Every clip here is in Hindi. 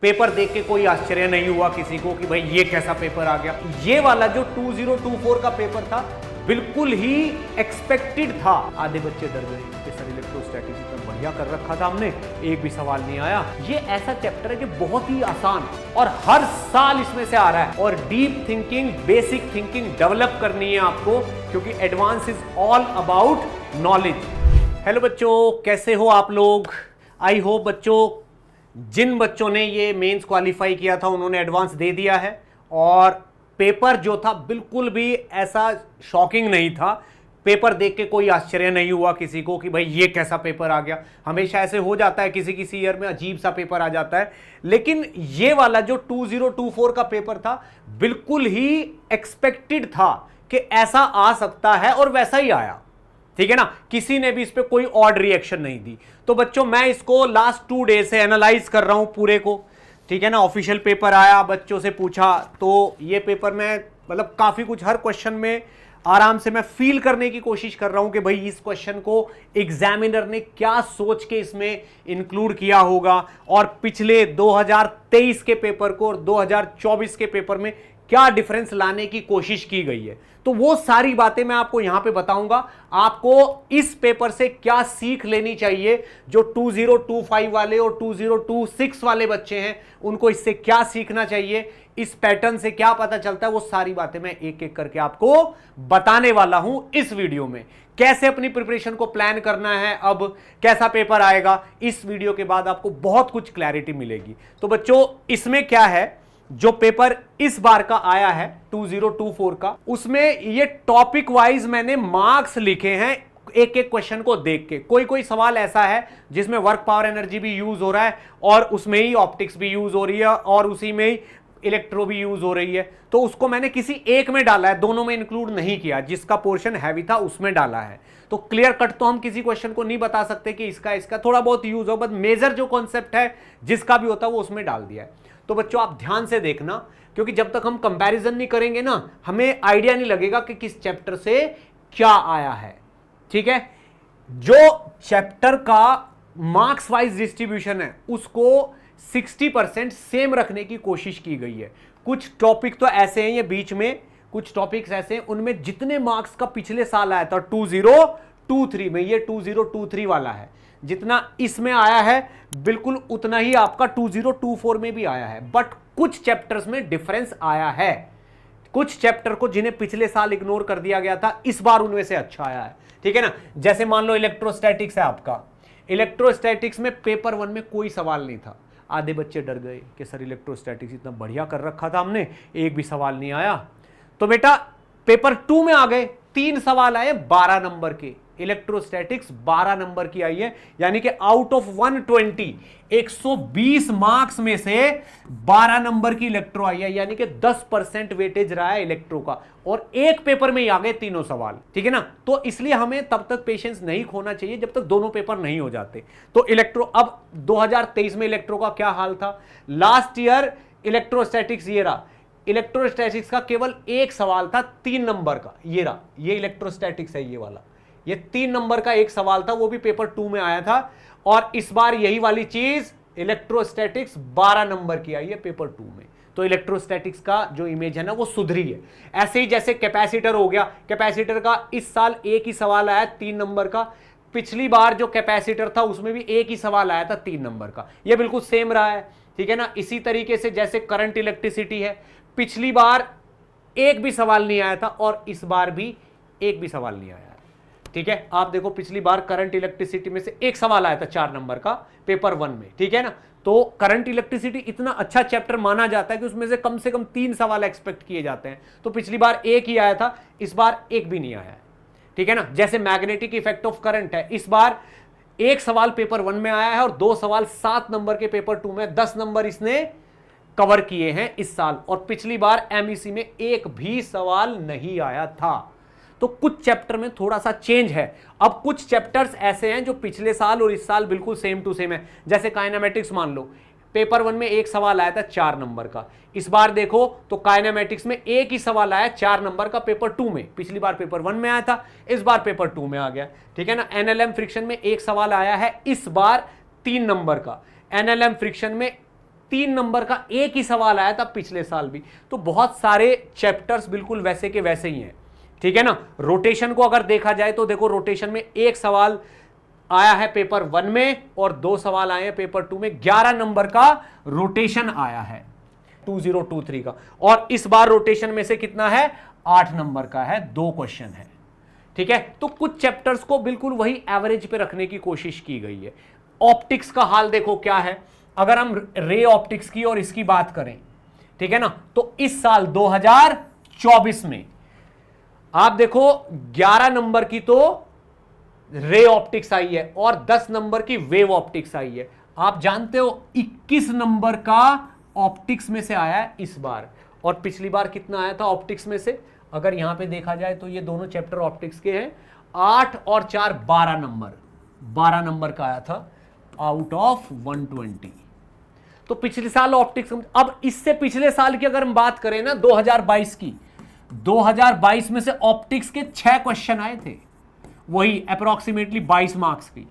पेपर देख के कोई आश्चर्य नहीं हुआ किसी को कि भाई ये कैसा पेपर आ गया। ये वाला जो 2024 का पेपर था बिल्कुल ही एक्सपेक्टेड था। आधे बच्चे डर गए कि सर इलेक्ट्रोस्टैटिक्स इतना बढ़िया कर रखा था हमने, एक भी सवाल नहीं आया। ये ऐसा चैप्टर है जो बहुत ही आसान और हर साल इसमें से आ रहा है, और deep thinking, basic thinking develop करनी है आपको, क्योंकि advance is all about knowledge. Hello बच्चों, कैसे हो आप लोग? आई होप बच्चों, जिन बच्चों ने ये मेंस क्वालिफाई किया था उन्होंने एडवांस दे दिया है, और पेपर जो था बिल्कुल भी ऐसा शॉकिंग नहीं था। पेपर देख के कोई आश्चर्य नहीं हुआ किसी को कि भाई ये कैसा पेपर आ गया। हमेशा ऐसे हो जाता है, किसी किसी ईयर में अजीब सा पेपर आ जाता है, लेकिन ये वाला जो 2024 का पेपर था बिल्कुल ही एक्सपेक्टेड था कि ऐसा आ सकता है, और वैसा ही आया। ठीक है ना, किसी ने भी इस पे कोई ऑड रिएक्शन नहीं दी। तो बच्चों, मैं इसको लास्ट 2 डेज से एनालाइज कर रहा हूं पूरे को। ठीक है ना, ऑफिशियल पेपर आया, बच्चों से पूछा, तो ये पेपर में मतलब काफी कुछ हर क्वेश्चन में आराम से मैं फील करने की कोशिश कर रहा हूं कि भाई इस क्वेश्चन को एग्जामिनर ने क्या सोच के इसमें इंक्लूड किया होगा, और पिछले 2023 के पेपर को और 2024 के पेपर में क्या डिफरेंस लाने की कोशिश की गई है। तो वो सारी बातें मैं आपको यहां पे बताऊंगा। आपको इस पेपर से क्या सीख लेनी चाहिए, जो 2025 वाले और 2026 वाले बच्चे हैं उनको इससे क्या सीखना चाहिए, इस पैटर्न से क्या पता चलता है, वो सारी बातें मैं एक एक करके आपको बताने वाला हूं इस वीडियो में। कैसे अपनी प्रिपरेशन को प्लान करना है, अब कैसा पेपर आएगा, इस वीडियो के बाद आपको बहुत कुछ क्लैरिटी मिलेगी। तो बच्चों, इसमें क्या है, जो पेपर इस बार का आया है 2024 का, उसमें ये टॉपिक वाइज मैंने मार्क्स लिखे हैं एक एक क्वेश्चन को देख के। कोई कोई सवाल ऐसा है जिसमें वर्क पावर एनर्जी भी यूज हो रहा है, और उसमें ही ऑप्टिक्स भी यूज हो रही है, और उसी में ही इलेक्ट्रो भी यूज हो रही है, तो उसको मैंने किसी एक में डाला है, दोनों में इंक्लूड नहीं किया। जिसका पोर्शन हैवी था उसमें डाला है। तो क्लियर कट तो हम किसी क्वेश्चन को नहीं बता सकते कि इसका थोड़ा बहुत यूज हो, बट मेजर जो कॉन्सेप्ट है जिसका भी होता है वो उसमें डाल दिया है। तो बच्चों, आप ध्यान से देखना, क्योंकि जब तक हम कंपैरिजन नहीं करेंगे ना, हमें आइडिया नहीं लगेगा कि किस चैप्टर से क्या आया है। ठीक है, जो चैप्टर का मार्क्स वाइज डिस्ट्रीब्यूशन है उसको 60% सेम रखने की कोशिश की गई है। कुछ टॉपिक तो ऐसे हैं, ये बीच में कुछ टॉपिक्स ऐसे हैं उनमें जितने मार्क्स का पिछले साल आया था 2023 में, ये 2023 वाला है, जितना इसमें आया है बिल्कुल उतना ही आपका 2024 में भी आया है। बट कुछ चैप्टर्स में डिफरेंस आया है। कुछ चैप्टर को जिन्हें पिछले साल इग्नोर कर दिया गया था, इस बार उनमें से अच्छा आया है। ठीक है ना, जैसे मान लो इलेक्ट्रोस्टैटिक्स है आपका। इलेक्ट्रोस्टैटिक्स में पेपर 1 में कोई सवाल नहीं था। आधे बच्चे डर गए कि सर इलेक्ट्रोस्टैटिक्स इतना बढ़िया कर रखा था हमने, एक भी सवाल नहीं आया। तो बेटा पेपर 2 में आ गए, 3 सवाल आए 12 नंबर के। इलेक्ट्रोस्टैटिक्स 12 नंबर की आई है, यानी कि आउट ऑफ 120, 120 मार्क्स में से 12 नंबर की इलेक्ट्रो आई है, यानी कि 10% वेटेज रहा है इलेक्ट्रो का, और एक पेपर में ही आ गए तीनों सवाल। ठीक है ना, तो इसलिए हमें तब तक पेशेंस नहीं खोना चाहिए जब तक दोनों पेपर नहीं हो जाते। तो इलेक्ट्रो, अब 2023 में इलेक्ट्रो का क्या हाल था, लास्ट ईयर इलेक्ट्रोस्टैटिक्स ये रहा, इलेक्ट्रोस्टैटिक्स का केवल एक सवाल था 3 नंबर का, ये रहा, ये इलेक्ट्रोस्टैटिक्स है ये वाला, ये 3 नंबर का एक सवाल था, वो भी पेपर 2 में आया था। और इस बार यही वाली चीज इलेक्ट्रोस्टैटिक्स 12 नंबर की आई है पेपर 2 में। तो इलेक्ट्रोस्टैटिक्स का जो इमेज है ना वो सुधरी है। ऐसे ही जैसे कैपेसिटर हो गया, कैपेसिटर का इस साल एक ही सवाल आया 3 नंबर का, पिछली बार जो कैपेसिटर था उसमें भी एक ही सवाल आया था 3 नंबर का, ये बिल्कुल सेम रहा है। ठीक है ना, इसी तरीके से जैसे करंट इलेक्ट्रिसिटी है, पिछली बार एक भी सवाल नहीं आया था और इस बार भी एक भी सवाल नहीं आया है। ठीक है, आप देखो पिछली बार करंट इलेक्ट्रिसिटी में से एक सवाल आया था 4 नंबर का पेपर 1 में। ठीक है ना, तो करंट इलेक्ट्रिसिटी इतना अच्छा चैप्टर माना जाता है कि उसमें से कम 3 सवाल एक्सपेक्ट किए जाते हैं। तो पिछली बार एक ही आया था, इस बार एक भी नहीं आया है। ठीक है ना, जैसे मैग्नेटिक इफेक्ट ऑफ करंट है, इस बार एक सवाल पेपर 1 में आया है और 2 सवाल 7 नंबर के पेपर 2 में, 10 नंबर इसने कवर किए हैं इस साल, और पिछली बार एमईसी में एक भी सवाल नहीं आया था। तो कुछ चैप्टर में थोड़ा सा चेंज है। अब कुछ चैप्टर्स ऐसे हैं जो पिछले साल और इस साल बिल्कुल सेम टू सेम है। जैसे काइनेमेटिक्स मान लो, पेपर 1 में एक सवाल आया था 4 नंबर का, इस बार देखो तो काइनेमेटिक्स में एक ही सवाल आया 4 नंबर का पेपर 2 में, पिछली बार पेपर 1 में आया था, इस बार पेपर 2 में आ गया। ठीक है ना, एनएलएम फ्रिक्शन में एक सवाल आया है इस बार 3 नंबर का, एनएलएम फ्रिक्शन में 3 नंबर का एक ही सवाल आया था पिछले साल भी। तो बहुत सारे चैप्टर्स बिल्कुल वैसे के वैसे ही हैं, ठीक है ना। रोटेशन को अगर देखा जाए तो देखो, रोटेशन में एक सवाल आया है पेपर 1 में और 2 सवाल आए हैं पेपर 2 में। 11 नंबर का रोटेशन आया है 2023 का, और इस बार रोटेशन में से कितना है, 8 नंबर का है, 2 क्वेश्चन है, ठीक है। तो कुछ चैप्टर्स को बिल्कुल वही एवरेज पे रखने की कोशिश की गई है। ऑप्टिक्स का हाल देखो क्या है, अगर हम रे ऑप्टिक्स की और इसकी बात करें, ठीक है ना, तो इस साल 2024 में आप देखो 11 नंबर की तो रे ऑप्टिक्स आई है और 10 नंबर की वेव ऑप्टिक्स आई है। आप जानते हो 21 नंबर का ऑप्टिक्स में से आया है इस बार, और पिछली बार कितना आया था ऑप्टिक्स में से, अगर यहां पे देखा जाए तो ये दोनों चैप्टर ऑप्टिक्स के हैं, 8 और 4 12 नंबर का आया था आउट ऑफ 120। तो पिछले साल ऑप्टिक्स, अब इससे पिछले साल की अगर हम बात करें ना 2022 की, 2022 में से ऑप्टिक्स के 6 क्वेश्चन आए थे, वही अप्रोक्सीमेटली 22 मार्क्स की।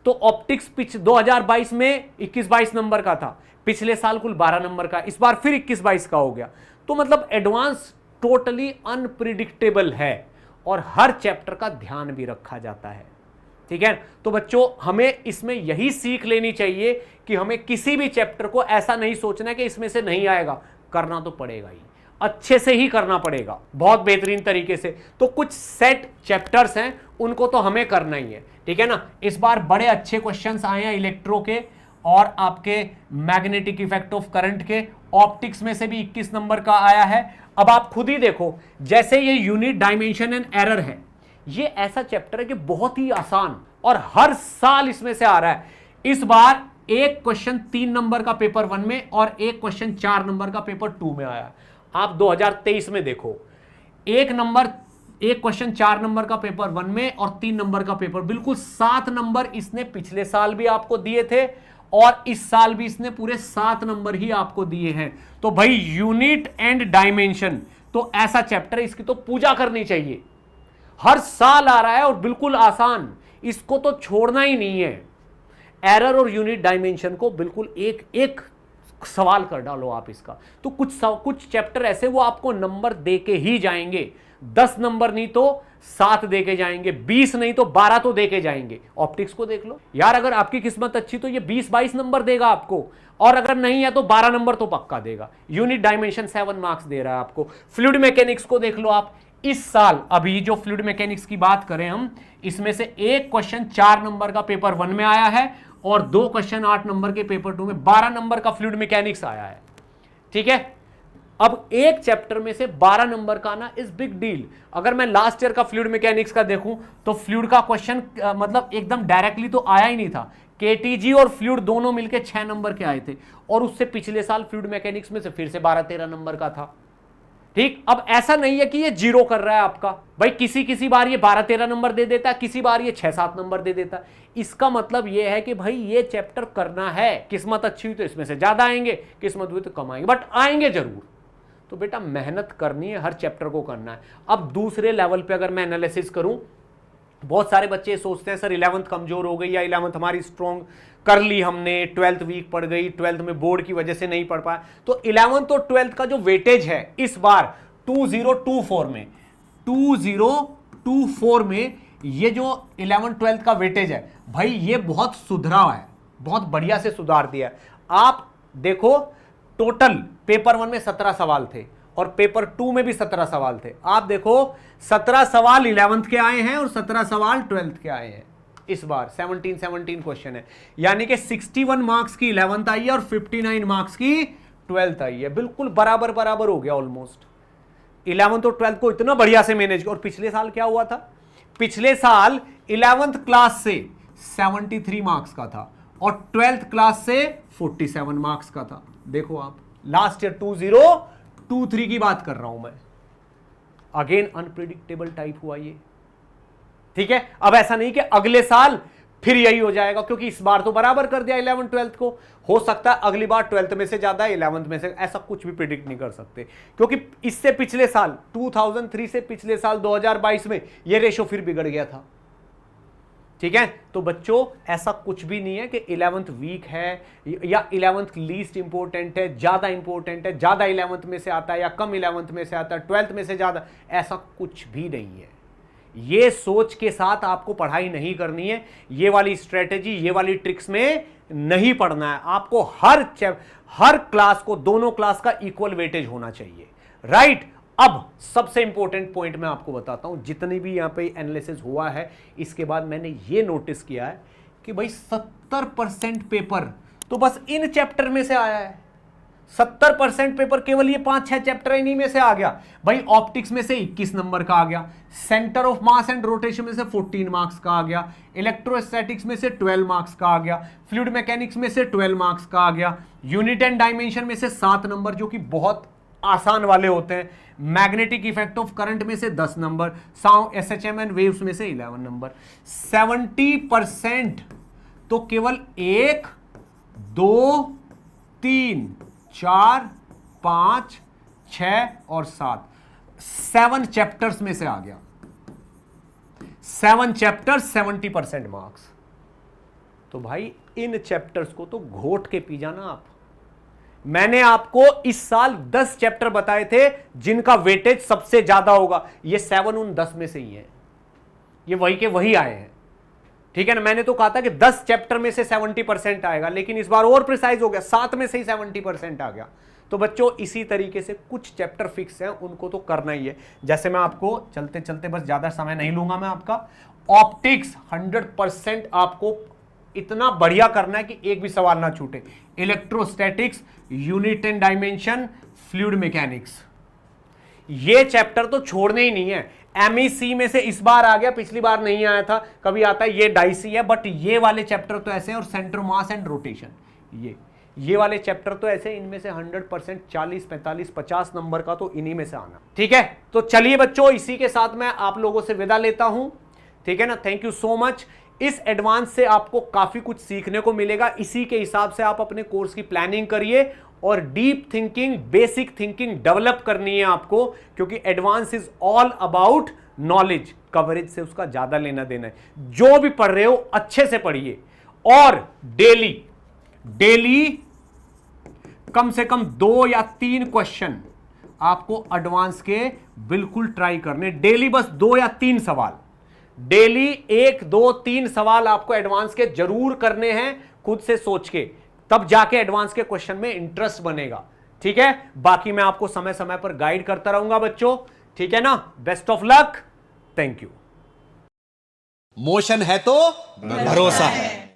तो ऑप्टिक्स 2022 में 21-22 नंबर का था, पिछले साल कुल 12 नंबर का, इस बार फिर 21-22 का हो गया। तो मतलब एडवांस टोटली अनप्रिडिक्टेबल है और हर चैप्टर का ध्यान भी रखा जाता है, ठीक है। तो बच्चों हमें इसमें यही सीख लेनी चाहिए कि हमें किसी भी चैप्टर को ऐसा नहीं सोचना है कि इसमें से नहीं आएगा, करना तो पड़ेगा ही, अच्छे से ही करना पड़ेगा, बहुत बेहतरीन तरीके से। तो कुछ सेट चैप्टर्स हैं उनको तो हमें करना ही है, ठीक है ना। इस बार बड़े अच्छे क्वेश्चंस आए हैं इलेक्ट्रो के और आपके मैग्नेटिक इफेक्ट ऑफ करंट के। ऑप्टिक्स में से भी 21 नंबर का आया है। अब आप खुद ही देखो, जैसे ये यूनिट डायमेंशन एंड एरर है, ये ऐसा चैप्टर है कि बहुत ही आसान और हर साल इसमें से आ रहा है। इस बार एक क्वेश्चन 3 नंबर का पेपर 1 में और एक क्वेश्चन 4 नंबर का पेपर 2 में आया। आप 2023 में देखो, एक क्वेश्चन 4 नंबर का पेपर 1 में और 3 नंबर का पेपर, बिल्कुल 7 नंबर इसने पिछले साल भी आपको दिए थे और इस साल भी इसने पूरे 7 नंबर ही आपको दिए हैं। तो भाई यूनिट एंड डायमेंशन तो ऐसा चैप्टर, इसकी तो पूजा करनी चाहिए, हर साल आ रहा है और बिल्कुल आसान, इसको तो छोड़ना ही नहीं है। एरर और यूनिट डायमेंशन को बिल्कुल एक एक सवाल कर डालो आप इसका। तो कुछ चैप्टर ऐसे वो आपको नंबर दे के ही जाएंगे, 10 नंबर नहीं तो 7 दे के जाएंगे, 20 नहीं तो 12 तो दे के जाएंगे। ऑप्टिक्स को देख लो यार, अगर आपकी किस्मत अच्छी तो ये 20-22 नंबर देगा आपको, और अगर नहीं है तो 12 नंबर तो पक्का देगा। यूनिट डायमेंशन 7 मार्क्स दे रहा है आपको। फ्लूइड मैकेनिक्स को देख लो आप, इस साल अभी जो फ्लूइड मैकेनिक्स की बात करें हम, इसमें से एक क्वेश्चन 4 नंबर का पेपर 1 में आया है और 2 क्वेश्चन 8 नंबर के पेपर 2 में, 12 नंबर का फ्लूइड मैकेनिक्स आया है, ठीक है। अब एक चैप्टर में से 12 नंबर का आना इज बिग डील। अगर मैं लास्ट ईयर का फ्लूइड मैकेनिक्स का देखूं तो फ्लूइड का क्वेश्चन मतलब एकदम डायरेक्टली तो आया ही नहीं था, केटीजी और फ्लूइड दोनों मिलकर 6 नंबर के आए थे, और उससे पिछले साल फ्लूइड मैकेनिक्स में से फिर से 12-13 नंबर का था, ठीक। अब ऐसा नहीं है कि ये जीरो कर रहा है आपका, भाई किसी बार ये 12-13 नंबर दे देता है, किसी बार ये 6-7 नंबर दे देता है। इसका मतलब ये है कि भाई ये चैप्टर करना है, किस्मत अच्छी हुई तो इसमें से ज्यादा आएंगे, किस्मत हुई तो कम आएंगे, बट आएंगे जरूर। तो बेटा मेहनत करनी है, हर चैप्टर को करना है। अब दूसरे लेवल पे अगर मैं एनालिसिस करूं, बहुत सारे बच्चे सोचते हैं सर 11th कमजोर हो गई या 11th हमारी स्ट्रॉन्ग कर ली हमने, 12th वीक पड़ गई, 12th में बोर्ड की वजह से नहीं पढ़ पाया। तो 11th और 12th का जो वेटेज है इस बार 2024 में ये जो 11th-12th का वेटेज है भाई, ये बहुत सुधरा है, बहुत बढ़िया से सुधार दिया है। आप देखो टोटल पेपर 1 में 17 सवाल थे और पेपर 2 में भी 17 सवाल थे। आप देखो 17 सवाल 11th के आए हैं और 17 सवाल 12th के आए हैं। इस बार 17 क्वेश्चन है, यानी कि 61 मार्क्स की 11th आई है और 59 मार्क्स की 12th आई है। बिल्कुल बराबर हो गया ऑलमोस्ट। 11th और 12th को इतना बढ़िया से मैनेज। और पिछले साल क्या हुआ था, पिछले साल 11th क्लास से 73 मार्क्स का था और 12th क्लास से 47 मार्क्स का था। देखो आप, लास्ट ईयर 2023 की बात कर रहा हूं मैं। अगेन अनप्रिडिक्टेबल टाइप हुआ ये, ठीक है। अब ऐसा नहीं कि अगले साल फिर यही हो जाएगा, क्योंकि इस बार तो बराबर कर दिया 11th-12th को। हो सकता है अगली बार 12th में से ज्यादा, 11th में से, ऐसा कुछ भी प्रिडिक्ट नहीं कर सकते, क्योंकि इससे पिछले साल 2003 से पिछले साल 2022 में ये रेशो फिर बिगड़ गया था। ठीक है। तो बच्चों ऐसा कुछ भी नहीं है कि 11th वीक है या 11th लीस्ट इंपॉर्टेंट है, ज्यादा इंपॉर्टेंट है, ज्यादा 11th में से आता है या कम 11th में से आता है, 12th में से ज्यादा, ऐसा कुछ भी नहीं है। ये सोच के साथ आपको पढ़ाई नहीं करनी है, ये वाली स्ट्रेटेजी, ये वाली ट्रिक्स में नहीं पढ़ना है आपको। हर क्लास को, दोनों क्लास का इक्वल वेटेज होना चाहिए, राइट। अब सबसे इंपॉर्टेंट पॉइंट मैं आपको बताता हूं, जितनी भी यहां पे एनालिसिस हुआ है इसके बाद मैंने ये नोटिस किया है कि भाई 70% पेपर तो बस इन चैप्टर में से आया है। 70% पेपर केवल ये 5-6 चैप्टर इन्हीं में से आ गया। भाई ऑप्टिक्स में से 21 नंबर का आ गया, centre of mass and rotation में से 14 मार्क्स का आ गया, इलेक्ट्रोस्टैटिक्स में से 12 मार्क्स का आ गया, फ्लूइड मैकेनिक्स में से 12 मार्क्स का आ गया, यूनिट एंड डायमेंशन में से 7 नंबर जो कि बहुत आसान वाले होते हैं, मैग्नेटिक इफेक्ट ऑफ करंट में से 10 number, sound SHM and waves में से 11 नंबर। 70% तो केवल 1 2 3 4 5 6 और 7 चैप्टर्स में से आ गया। 7 चैप्टर्स 70% मार्क्स। तो भाई इन चैप्टर्स को तो घोट के पी जाना आप। मैंने आपको इस साल 10 चैप्टर बताए थे जिनका वेटेज सबसे ज्यादा होगा, ये 7 उन 10 में से ही है, ये वही के वही आए हैं, ठीक है ना। मैंने तो कहा था कि 10 चैप्टर में से 70% आएगा, लेकिन इस बार और प्रिसाइज हो गया, 7 में से ही 70% आ गया। तो बच्चों इसी तरीके से कुछ चैप्टर फिक्स हैं, उनको तो करना ही है। जैसे मैं आपको चलते चलते, बस ज्यादा समय नहीं लूंगा मैं आपका, ऑप्टिक्स 100% आपको इतना बढ़िया करना है कि एक भी सवाल ना छूटे। Electrostatics, unit and dimension, fluid mechanics, ये चैप्टर तो छोड़ने ही नहीं है। एमईसी में से इस बार आ गया, पिछली बार नहीं आया था, कभी आता है, ये डाइसी है, बट ये वाले चैप्टर तो ऐसे हैं। और सेंटर मास एंड रोटेशन, ये वाले चैप्टर तो ऐसे, इनमें से 100% 40 45 50 नंबर का तो इन्हीं में से आना, ठीक है। तो चलिए बच्चों, इसी के साथ मैं आप लोगों से विदा लेता हूं, ठीक है ना। Thank you so much. इस एडवांस से आपको काफी कुछ सीखने को मिलेगा, इसी के हिसाब से आप अपने कोर्स की प्लानिंग करिए और deep thinking, basic thinking develop करनी है आपको, क्योंकि advance is all about knowledge. Coverage से उसका ज्यादा लेना देना है। जो भी पढ़ रहे हो अच्छे से पढ़िए और डेली कम से कम 2 या 3 क्वेश्चन आपको एडवांस के बिल्कुल ट्राई करने। डेली बस 2 या 3 सवाल, डेली 1 2 3 सवाल आपको एडवांस के जरूर करने हैं, खुद से सोच के, तब जाके एडवांस के क्वेश्चन में इंटरेस्ट बनेगा, ठीक है। बाकी मैं आपको समय समय पर गाइड करता रहूंगा बच्चों, ठीक है ना। Best of luck, thank you. Motion है तो भरोसा है।